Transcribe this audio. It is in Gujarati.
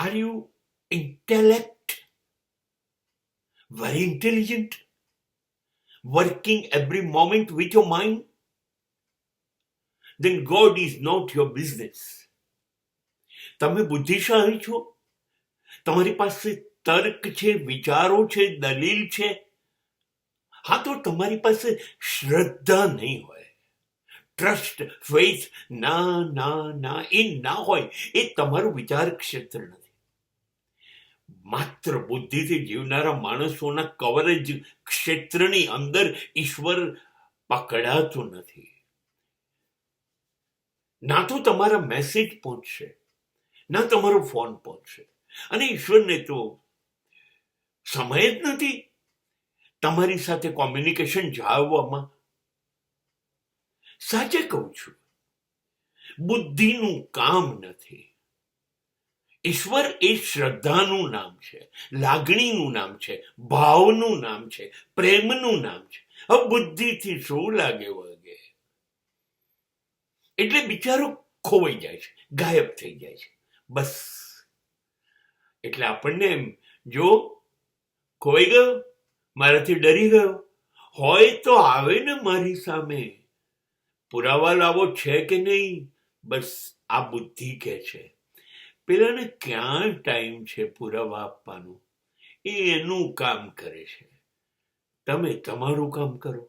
Are you intellect, very intelligent, working every moment with your mind? Then God is not your business. તમે બુદ્ધિશાળી છો, તમારી પાસે તર્ક છે, વિચારો છે, દલીલ છે, હા તો તમારી પાસે શ્રદ્ધા નહીં હોય, ટ્રસ્ટ, ફેથ ના ના ના એ ના હોય, એ તમારું વિચાર ક્ષેત્ર નથી. માત્ર બુદ્ધિથી જીવનારા માણસોના કવરેજ ક્ષેત્રની અંદર ઈશ્વર પકડાતો નથી. ના તો તમારા મેસેજ પહોંચશે, ના તમારો ફોન પહોંચશે, અને ઈશ્વરને તો સમય જ નથી તમારી સાથે કોમ્યુનિકેશન જાળવવામાં. સાચે કહું છું, બુદ્ધિનું કામ નથી. ઈશ્વર એ શ્રદ્ધાનું નામ છે, લાગણીનું નામ છે, ભાવનું નામ છે, પ્રેમનું નામ છે. હવે બુદ્ધિથી શું લાગે વગે, એટલે બિચારો ખોવાઈ જાય છે, ગાયબ થઈ જાય છે. બસ એટલે આપણને એમ, જો ખોવાઈ ગયો, મારાથી ડરી ગયો હોય તો આવે ને મારી સામે, પુરાવા લાવો છે કે નહીં. બસ આ બુદ્ધિ કે છે. પેલાને ક્યાં ટાઈમ છે પુરાવા આપવાનું, એ એનું કામ કરે છે. તમે તમારું કામ કરો.